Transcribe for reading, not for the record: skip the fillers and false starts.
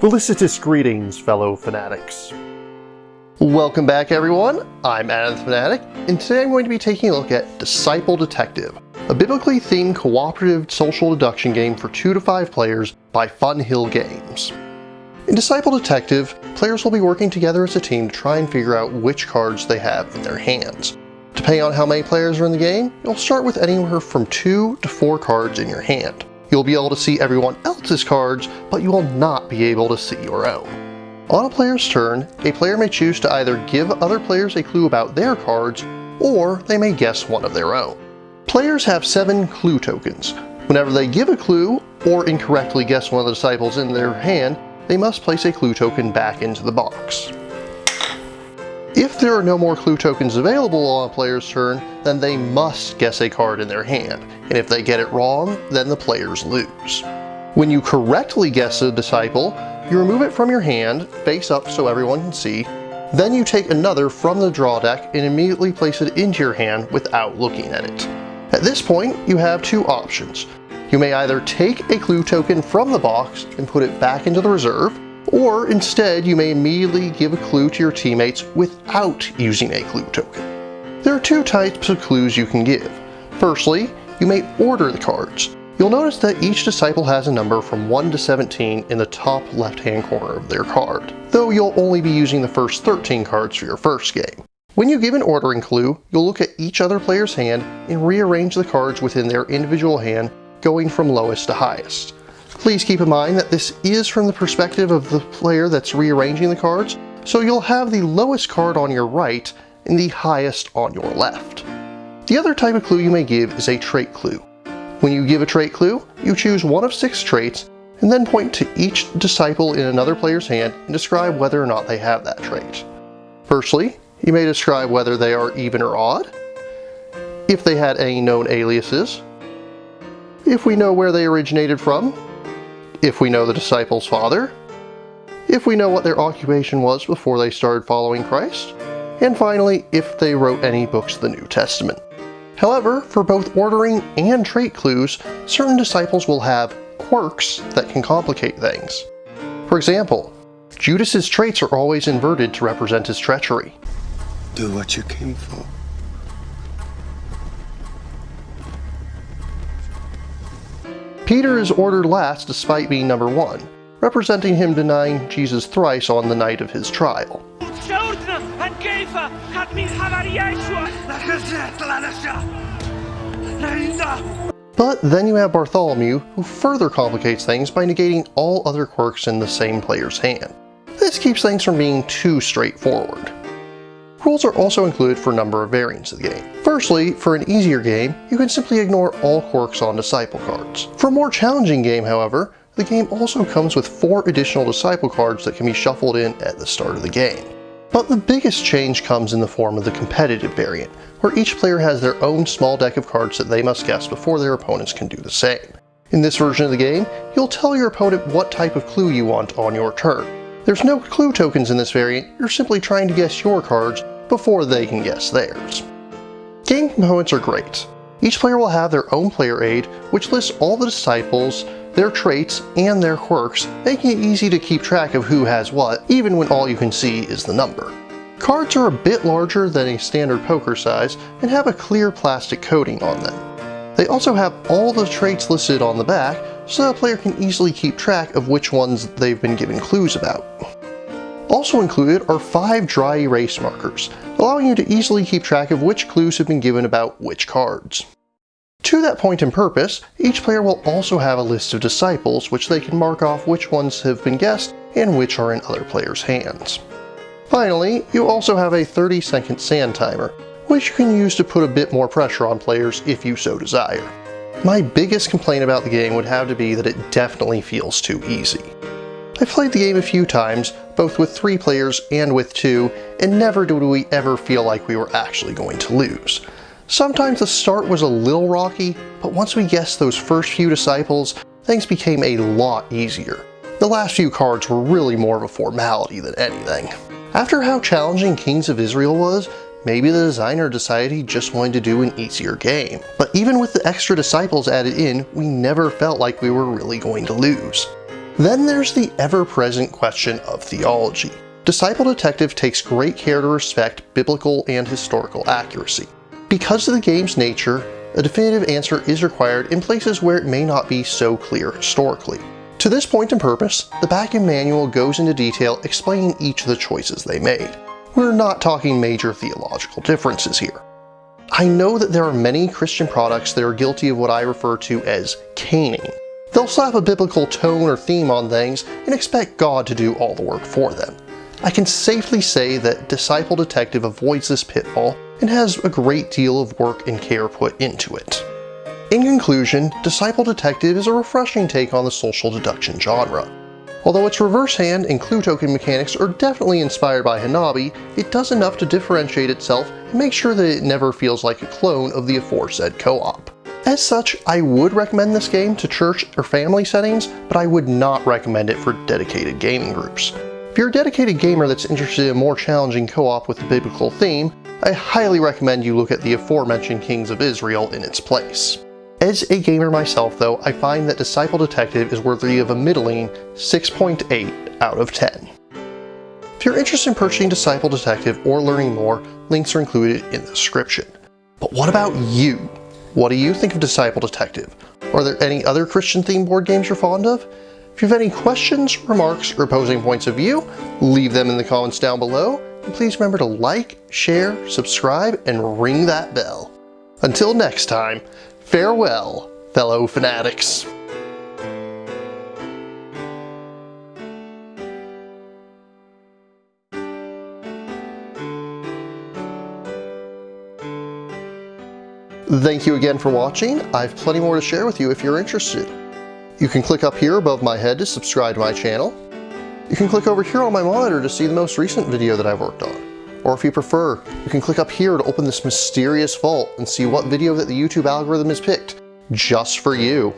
Felicitous greetings, fellow fanatics. Welcome back, everyone. I'm Adam the Fanatic, and today I'm going to be taking a look at Disciple Detective, a biblically themed cooperative social deduction game for 2 to 5 players by Funhill Games. In Disciple Detective, players will be working together as a team to try and figure out which cards they have in their hands. Depending on how many players are in the game, you'll start with anywhere from 2 to 4 cards in your hand. You'll be able to see everyone else's cards, but you will not be able to see your own. On a player's turn, a player may choose to either give other players a clue about their cards, or they may guess one of their own. Players have 7 clue tokens. Whenever they give a clue, or incorrectly guess one of the disciples in their hand, they must place a clue token back into the box. If there are no more clue tokens available on a player's turn, then they must guess a card in their hand, and if they get it wrong, then the players lose. When you correctly guess a disciple, you remove it from your hand, face up so everyone can see, then you take another from the draw deck and immediately place it into your hand without looking at it. At this point, you have 2 options. You may either take a clue token from the box and put it back into the reserve, or instead you may immediately give a clue to your teammates without using a clue token. There are 2 types of clues you can give. Firstly, you may order the cards. You'll notice that each disciple has a number from 1 to 17 in the top left-hand corner of their card, though you'll only be using the first 13 cards for your first game. When you give an ordering clue, you'll look at each other player's hand and rearrange the cards within their individual hand, going from lowest to highest. Please keep in mind that this is from the perspective of the player that's rearranging the cards, so you'll have the lowest card on your right and the highest on your left. The other type of clue you may give is a trait clue. When you give a trait clue, you choose one of 6 traits and then point to each disciple in another player's hand and describe whether or not they have that trait. Firstly, you may describe whether they are even or odd, if they had any known aliases, if we know where they originated from, if we know the disciple's father, if we know what their occupation was before they started following Christ, and finally, if they wrote any books of the New Testament. However, for both ordering and trait clues, certain disciples will have quirks that can complicate things. For example, Judas's traits are always inverted to represent his treachery. Do what you came for. Peter is ordered last despite being number 1, representing him denying Jesus thrice on the night of his trial. But then you have Bartholomew, who further complicates things by negating all other quirks in the same player's hand. This keeps things from being too straightforward. Rules are also included for a number of variants of the game. Firstly, for an easier game, you can simply ignore all quirks on disciple cards. For a more challenging game, however, the game also comes with 4 additional disciple cards that can be shuffled in at the start of the game. But the biggest change comes in the form of the competitive variant, where each player has their own small deck of cards that they must guess before their opponents can do the same. In this version of the game, you'll tell your opponent what type of clue you want on your turn. There's no clue tokens in this variant, you're simply trying to guess your cards before they can guess theirs. Game components are great. Each player will have their own player aid, which lists all the disciples, their traits, and their quirks, making it easy to keep track of who has what, even when all you can see is the number. Cards are a bit larger than a standard poker size and have a clear plastic coating on them. They also have all the traits listed on the back, so the player can easily keep track of which ones they've been given clues about. Also included are 5 dry erase markers, allowing you to easily keep track of which clues have been given about which cards. To that point and purpose, each player will also have a list of disciples which they can mark off which ones have been guessed and which are in other players' hands. Finally, you also have a 30-second sand timer, which you can use to put a bit more pressure on players if you so desire. My biggest complaint about the game would have to be that it definitely feels too easy. I've played the game a few times, both with 3 players and with 2, and never did we ever feel like we were actually going to lose. Sometimes the start was a little rocky, but once we guessed those first few disciples, things became a lot easier. The last few cards were really more of a formality than anything. After how challenging Kings of Israel was, maybe the designer decided he just wanted to do an easier game. But even with the extra disciples added in, we never felt like we were really going to lose. Then there's the ever-present question of theology. Disciple Detective takes great care to respect biblical and historical accuracy. Because of the game's nature, a definitive answer is required in places where it may not be so clear historically. To this point and purpose, the back-end manual goes into detail explaining each of the choices they made. We're not talking major theological differences here. I know that there are many Christian products that are guilty of what I refer to as caning. They'll slap a biblical tone or theme on things and expect God to do all the work for them. I can safely say that Disciple Detective avoids this pitfall and has a great deal of work and care put into it. In conclusion, Disciple Detective is a refreshing take on the social deduction genre. Although its reverse hand and clue token mechanics are definitely inspired by Hanabi, it does enough to differentiate itself and make sure that it never feels like a clone of the aforesaid co-op. As such, I would recommend this game to church or family settings, but I would not recommend it for dedicated gaming groups. If you're a dedicated gamer that's interested in a more challenging co-op with a biblical theme, I highly recommend you look at the aforementioned Kings of Israel in its place. As a gamer myself though, I find that Disciple Detective is worthy of a middling 6.8 out of 10. If you're interested in purchasing Disciple Detective or learning more, links are included in the description. But what about you? What do you think of Disciple Detective? Are there any other Christian-themed board games you're fond of? If you have any questions, remarks, or opposing points of view, leave them in the comments down below, and please remember to like, share, subscribe, and ring that bell. Until next time, farewell, fellow fanatics. Thank you again for watching. I have plenty more to share with you if you're interested. You can click up here above my head to subscribe to my channel. You can click over here on my monitor to see the most recent video that I've worked on. Or if you prefer, you can click up here to open this mysterious vault and see what video that the YouTube algorithm has picked just for you.